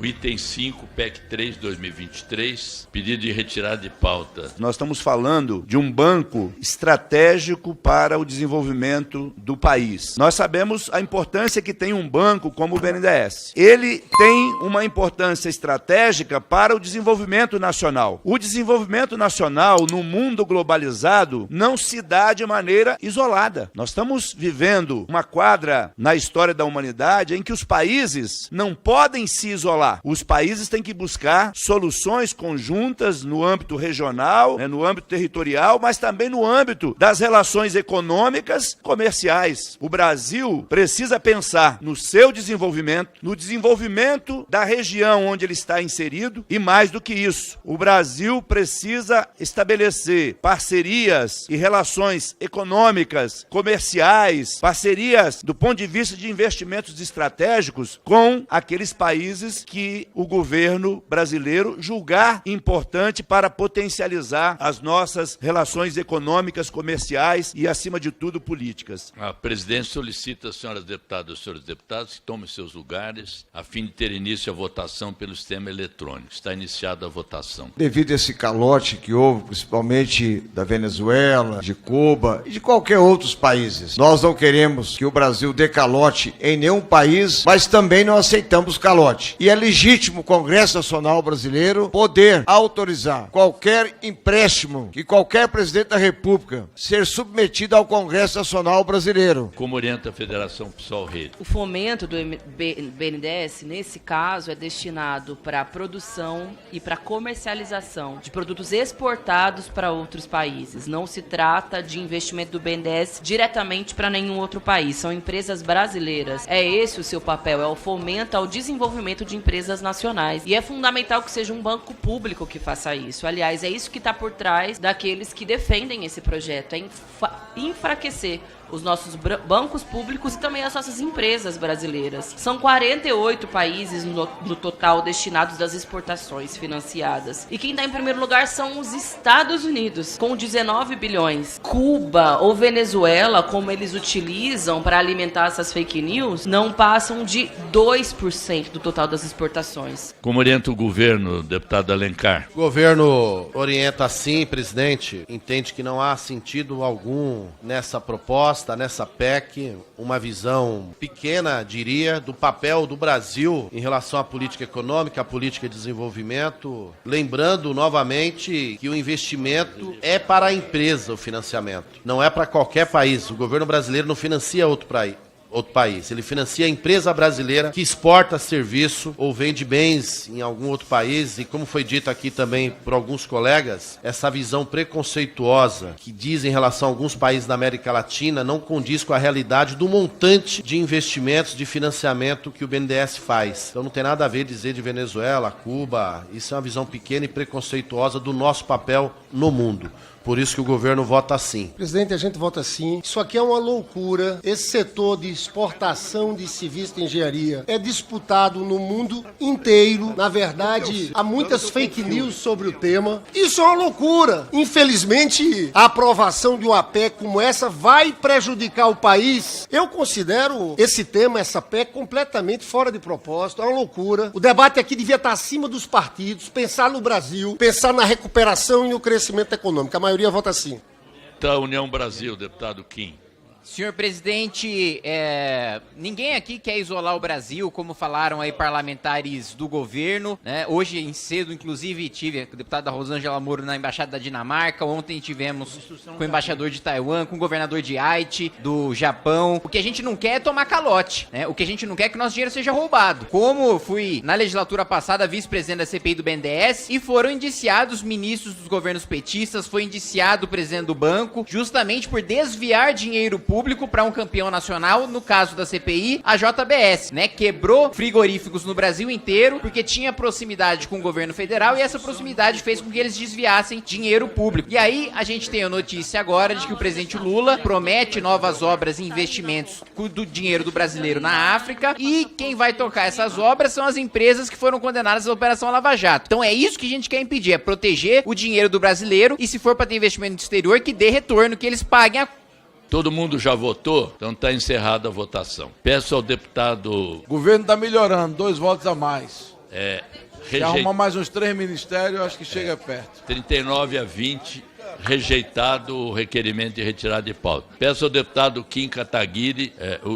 O item 5, PEC 3, 2023, pedido de retirada de pauta. Nós estamos falando de um banco estratégico para o desenvolvimento do país. Nós sabemos a importância que tem um banco como o BNDES. Ele tem uma importância estratégica para o desenvolvimento nacional. O desenvolvimento nacional no mundo globalizado não se dá de maneira isolada. Nós estamos vivendo uma quadra na história da humanidade em que os países não podem se isolar. Os países têm que buscar soluções conjuntas no âmbito regional, no âmbito territorial, mas também no âmbito das relações econômicas e comerciais. O Brasil precisa pensar no seu desenvolvimento, no desenvolvimento da região onde ele está inserido e, mais do que isso, o Brasil precisa estabelecer parcerias e relações econômicas, comerciais, parcerias do ponto de vista de investimentos estratégicos com aqueles países que o governo brasileiro julgar importante para potencializar as nossas relações econômicas, comerciais e, acima de tudo, políticas. A presidência solicita, senhoras deputadas e senhores deputados, que tomem seus lugares a fim de ter início a votação pelo sistema eletrônico. Está iniciada a votação. Devido a esse calote que houve, principalmente da Venezuela, de Cuba e de qualquer outros países, nós não queremos que o Brasil dê calote em nenhum país, mas também não aceitamos calote. E é legítimo o Congresso Nacional Brasileiro poder autorizar qualquer empréstimo que qualquer presidente da República ser submetido ao Congresso Nacional Brasileiro. Como orienta a Federação PSOL Rede? O fomento do BNDES, nesse caso, é destinado para a produção e para a comercialização de produtos exportados para outros países. Não se trata de investimento do BNDES diretamente para nenhum outro país. São empresas brasileiras. É esse o seu papel, é o fomento ao desenvolvimento de empresas nacionais. E é fundamental que seja um banco público que faça isso. Aliás, é isso que está por trás daqueles que defendem esse projeto, é enfraquecer os nossos bancos públicos e também as nossas empresas brasileiras. São 48 países no total destinados das exportações financiadas. E quem está em primeiro lugar são os Estados Unidos, com 19 bilhões. Cuba ou Venezuela, como eles utilizam para alimentar essas fake news, não passam de 2% do total das exportações. Como orienta o governo, deputado Alencar? O governo orienta assim, presidente, entende que não há sentido algum nessa proposta, nessa PEC, uma visão pequena, diria, do papel do Brasil em relação à política econômica, à política de desenvolvimento. Lembrando novamente que o investimento é para a empresa, o financiamento. Não é para qualquer país. O governo brasileiro não financia outro país. Ele financia a empresa brasileira que exporta serviço ou vende bens em algum outro país. E como foi dito aqui também por alguns colegas, essa visão preconceituosa que diz em relação a alguns países da América Latina não condiz com a realidade do montante de investimentos, de financiamento que o BNDES faz. Então não tem nada a ver dizer de Venezuela, Cuba. Isso é uma visão pequena e preconceituosa do nosso papel no mundo. Por isso que o governo vota sim. Presidente, a gente vota sim. Isso aqui é uma loucura. Esse setor de exportação de civis de engenharia é disputado no mundo inteiro. Na verdade, há muitas fake news sobre o tema. Isso é uma loucura. Infelizmente, a aprovação de uma PEC como essa vai prejudicar o país. Eu considero esse tema, essa PEC, completamente fora de propósito. É uma loucura. O debate aqui devia estar acima dos partidos, pensar no Brasil, pensar na recuperação e no crescimento econômico. A maioria vota sim. Da União Brasil, deputado Kim. Senhor presidente, ninguém aqui quer isolar o Brasil, como falaram aí parlamentares do governo, né? Hoje em cedo, inclusive, tive a deputada Rosângela Moro na Embaixada da Dinamarca, ontem tivemos com o embaixador de Taiwan, com o governador de Haiti, do Japão. O que a gente não quer é tomar calote, né? O que a gente não quer é que nosso dinheiro seja roubado. Como fui, na legislatura passada, vice-presidente da CPI do BNDES, e foram indiciados ministros dos governos petistas, foi indiciado o presidente do banco, justamente por desviar dinheiro público para um campeão nacional, no caso da CPI, a JBS, né? Quebrou frigoríficos no Brasil inteiro porque tinha proximidade com o governo federal e essa proximidade fez com que eles desviassem dinheiro público. E aí a gente tem a notícia agora de que o presidente Lula promete novas obras e investimentos do dinheiro do brasileiro na África e quem vai tocar essas obras são as empresas que foram condenadas à Operação Lava Jato. Então é isso que a gente quer impedir, é proteger o dinheiro do brasileiro e se for para ter investimento no exterior, que dê retorno, que eles paguem a... Todo mundo já votou? Então está encerrada a votação. Peço ao deputado... O governo está melhorando, 2 votos a mais. Se arrumar mais uns 3 ministérios, eu acho que chega perto. 39-20, rejeitado o requerimento de retirada de pauta. Peço ao deputado Kim Kataguiri,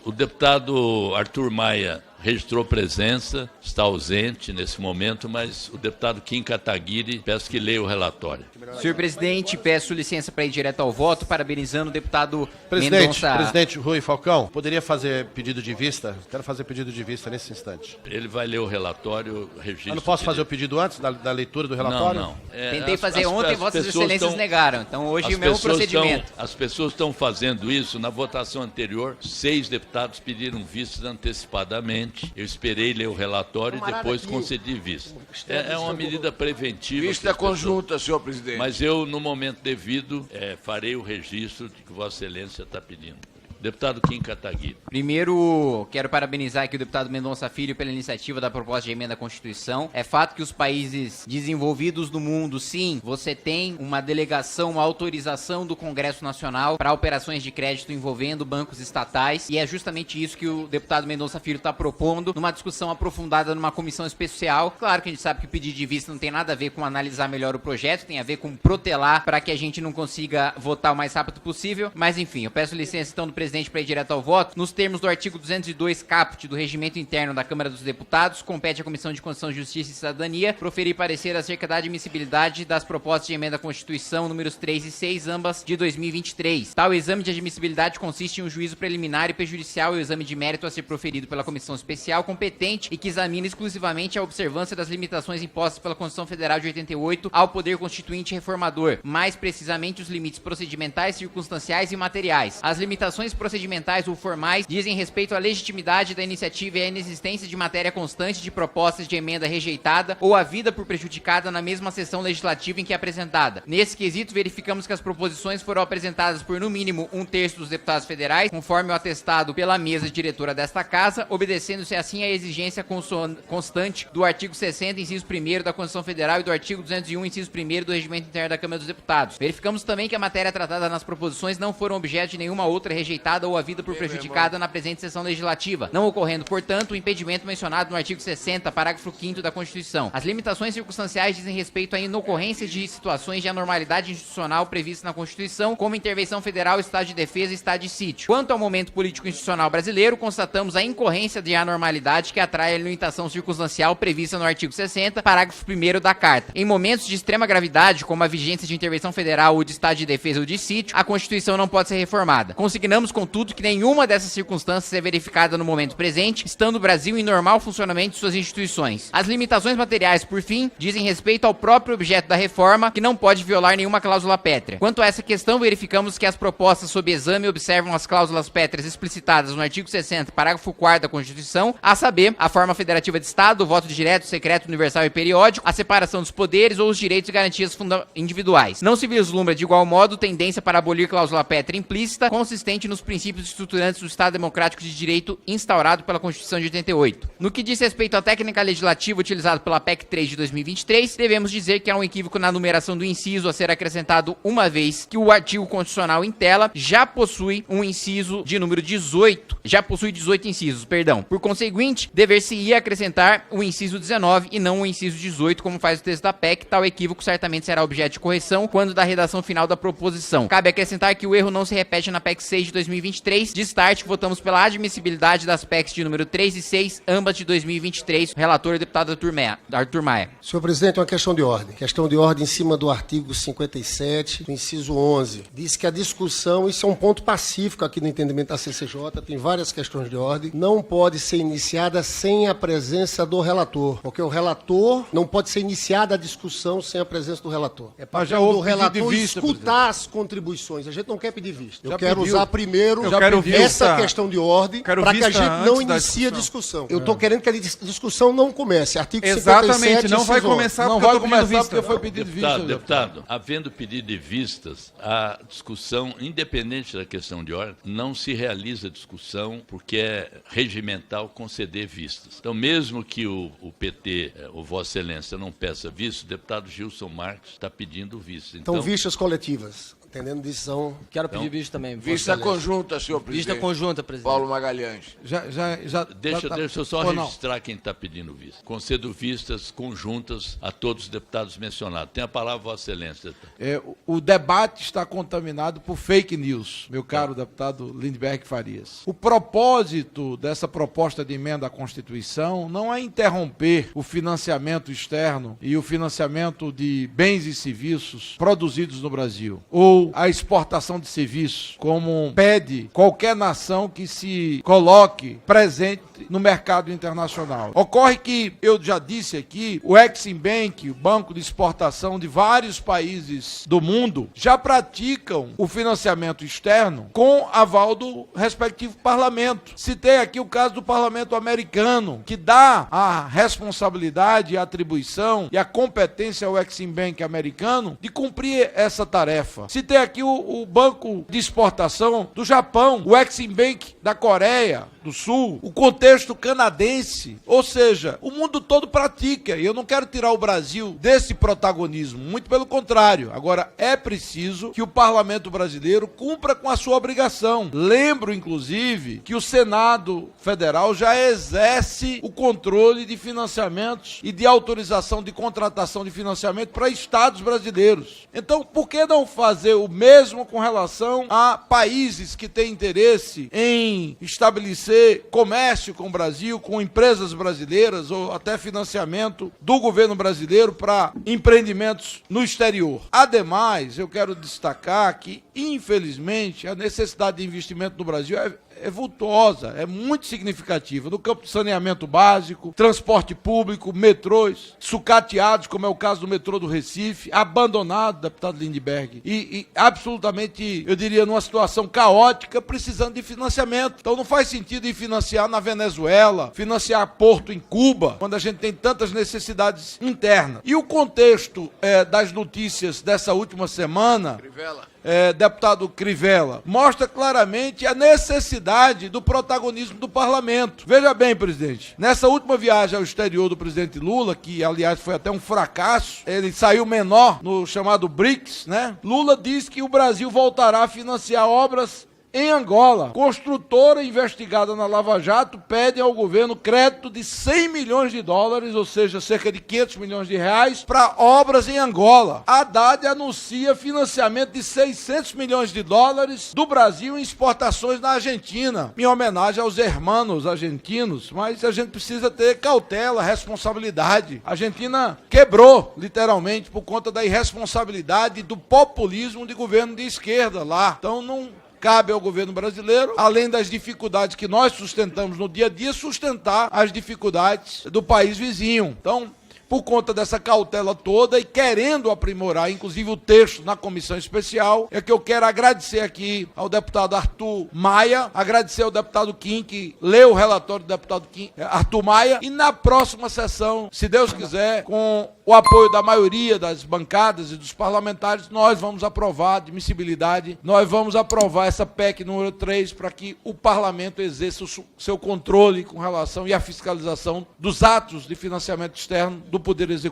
o deputado Arthur Maia registrou presença, está ausente nesse momento, mas o deputado Kim Kataguiri, peço que leia o relatório. Senhor presidente, peço licença para ir direto ao voto, parabenizando o deputado Mendonça. Presidente Rui Falcão, poderia fazer pedido de vista? Quero fazer pedido de vista nesse instante. Ele vai ler o relatório, registro. Eu não posso fazer o pedido antes da leitura do relatório? Não. Tentei fazer ontem, Vossas Excelências negaram. Então hoje o mesmo procedimento. As pessoas estão fazendo isso. Na votação anterior, 6 deputados pediram vistas antecipadamente. Eu esperei ler o relatório e depois concedi vista. É uma medida preventiva. Vista conjunta, senhor presidente. Mas eu, no momento devido, farei o registro de que Vossa Excelência está pedindo. Deputado Kim Kataguiri. Primeiro, quero parabenizar aqui o deputado Mendonça Filho pela iniciativa da proposta de emenda à Constituição. É fato que os países desenvolvidos do mundo, sim, você tem uma delegação, uma autorização do Congresso Nacional para operações de crédito envolvendo bancos estatais, e é justamente isso que o deputado Mendonça Filho está propondo numa discussão aprofundada numa comissão especial. Claro que a gente sabe que o pedido de vista não tem nada a ver com analisar melhor o projeto, tem a ver com protelar para que a gente não consiga votar o mais rápido possível, mas enfim, eu peço licença então do presidente para ir direto ao voto. Nos termos do artigo 202 caput do Regimento Interno da Câmara dos Deputados, compete à Comissão de Constituição, Justiça e Cidadania proferir parecer acerca da admissibilidade das propostas de emenda à Constituição números 3 e 6, ambas de 2023. Tal exame de admissibilidade consiste em um juízo preliminar e prejudicial e o exame de mérito a ser proferido pela Comissão Especial competente e que examina exclusivamente a observância das limitações impostas pela Constituição Federal de 88 ao Poder Constituinte Reformador, mais precisamente os limites procedimentais, circunstanciais e materiais. As limitações procedimentais ou formais dizem respeito à legitimidade da iniciativa e à inexistência de matéria constante de propostas de emenda rejeitada ou a vida por prejudicada na mesma sessão legislativa em que é apresentada. Nesse quesito, verificamos que as proposições foram apresentadas por, no mínimo, 1/3 dos deputados federais, conforme o atestado pela mesa diretora desta Casa, obedecendo-se assim à exigência constante do artigo 60, inciso 1º da Constituição Federal e do artigo 201, inciso 1º do Regimento Interno da Câmara dos Deputados. Verificamos também que a matéria tratada nas proposições não foram objeto de nenhuma outra rejeitada ou a vida por prejudicada na presente sessão legislativa, não ocorrendo, portanto, o impedimento mencionado no artigo 60, parágrafo 5º da Constituição. As limitações circunstanciais dizem respeito à inocorrência de situações de anormalidade institucional previstas na Constituição, como intervenção federal, estado de defesa e estado de sítio. Quanto ao momento político institucional brasileiro, constatamos a incorrência de anormalidade que atrai a limitação circunstancial prevista no artigo 60, parágrafo 1º da Carta. Em momentos de extrema gravidade, como a vigência de intervenção federal ou de estado de defesa ou de sítio, a Constituição não pode ser reformada. Consignamos, contudo, que nenhuma dessas circunstâncias é verificada no momento presente, estando o Brasil em normal funcionamento de suas instituições. As limitações materiais, por fim, dizem respeito ao próprio objeto da reforma, que não pode violar nenhuma cláusula pétrea. Quanto a essa questão, verificamos que as propostas sob exame observam as cláusulas pétreas explicitadas no artigo 60, parágrafo 4º da Constituição, a saber, a forma federativa de Estado, o voto direto, secreto, universal e periódico, a separação dos poderes ou os direitos e garantias individuais. Não se vislumbra, de igual modo, tendência para abolir cláusula pétrea implícita, consistente nos princípios estruturantes do Estado Democrático de Direito instaurado pela Constituição de 88. No que diz respeito à técnica legislativa utilizada pela PEC 3 de 2023, devemos dizer que há um equívoco na numeração do inciso a ser acrescentado, uma vez que o artigo constitucional em tela já possui um inciso de número 18, já possui 18 incisos, perdão. Por conseguinte, dever-se-ia acrescentar o inciso 19 e não o inciso 18, como faz o texto da PEC. Tal equívoco certamente será objeto de correção quando da redação final da proposição. Cabe acrescentar que o erro não se repete na PEC 6 de 2023. De start, votamos pela admissibilidade das PECs de número 3 e 6, ambas de 2023. Relator, o deputado Arthur Maia. Senhor presidente, uma questão de ordem. Questão de ordem em cima do artigo 57, do inciso 11. Diz que a discussão, isso é um ponto pacífico aqui no entendimento da CCJ, tem várias questões de ordem, não pode ser iniciada sem a presença do relator, porque o relator não pode ser iniciada a discussão sem a presença do relator. É para o relator escutar as contribuições. A gente não quer pedir vista. Eu quero usar primeiro essa questão de ordem para que a gente não inicie a discussão. Eu estou querendo que a discussão não comece. Artigo 57, exatamente, não vai começar porque foi pedido vista. Deputado, havendo pedido de vistas, a discussão, independente da questão de ordem, não se realiza a discussão porque é regimental conceder vistas. Então, mesmo que o PT, o Vossa Excelência, não peça vistas, o deputado Gilson Marques está pedindo vistas. Então, vistas coletivas. Entendendo decisão. Quero pedir vista também. Vista conjunta, senhor presidente. Vista conjunta, presidente. Paulo Magalhães. Deixa eu só registrar quem está pedindo vista. Concedo vistas conjuntas a todos os deputados mencionados. Tem a palavra, Vossa Excelência. O debate está contaminado por fake news, meu caro deputado Lindbergh Farias. O propósito dessa proposta de emenda à Constituição não é interromper o financiamento externo e o financiamento de bens e serviços produzidos no Brasil, ou a exportação de serviços, como pede qualquer nação que se coloque presente no mercado internacional. Ocorre que, eu já disse aqui, o Exim Bank, o banco de exportação de vários países do mundo, já praticam o financiamento externo com aval do respectivo parlamento. Citei aqui o caso do parlamento americano, que dá a responsabilidade, a atribuição e a competência ao Exim Bank americano de cumprir essa tarefa. Citei aqui o banco de exportação do Japão, o Exim Bank da Coreia do Sul, o contexto canadense, ou seja, o mundo todo pratica, e eu não quero tirar o Brasil desse protagonismo, muito pelo contrário. Agora, é preciso que o parlamento brasileiro cumpra com a sua obrigação. Lembro, inclusive, que o Senado Federal já exerce o controle de financiamentos e de autorização de contratação de financiamento para estados brasileiros. Então, por que não fazer o mesmo com relação a países que têm interesse em estabelecer comércio com o Brasil, com empresas brasileiras ou até financiamento do governo brasileiro para empreendimentos no exterior? Ademais, eu quero destacar que, infelizmente, a necessidade de investimento no Brasil é vultuosa, é muito significativa, no campo de saneamento básico, transporte público, metrôs, sucateados, como é o caso do metrô do Recife, abandonado, deputado Lindbergh, e absolutamente, eu diria, numa situação caótica, precisando de financiamento. Então não faz sentido ir financiar na Venezuela, financiar Porto em Cuba, quando a gente tem tantas necessidades internas. E o contexto das notícias dessa última semana, deputado Crivella, mostra claramente a necessidade do protagonismo do parlamento. Veja bem, presidente, nessa última viagem ao exterior do presidente Lula, que aliás foi até um fracasso, ele saiu menor no chamado BRICS, né? Lula diz que o Brasil voltará a financiar obras em Angola. Construtora investigada na Lava Jato pede ao governo crédito de 100 milhões de dólares, ou seja, cerca de 500 milhões de reais, para obras em Angola. Haddad anuncia financiamento de 600 milhões de dólares do Brasil em exportações na Argentina, em homenagem aos hermanos argentinos, mas a gente precisa ter cautela, responsabilidade. A Argentina quebrou, literalmente, por conta da irresponsabilidade e do populismo de governo de esquerda lá. Então não cabe ao governo brasileiro, além das dificuldades que nós sustentamos no dia a dia, sustentar as dificuldades do país vizinho. Então, por conta dessa cautela toda e querendo aprimorar, inclusive, o texto na comissão especial, é que eu quero agradecer aqui ao deputado Arthur Maia, agradecer ao deputado Kim, que leu o relatório do deputado Kim, Arthur Maia, e na próxima sessão, se Deus quiser, com o apoio da maioria das bancadas e dos parlamentares, nós vamos aprovar a admissibilidade, nós vamos aprovar essa PEC número 3 para que o parlamento exerça o seu controle com relação e a fiscalização dos atos de financiamento externo do Poder Executivo.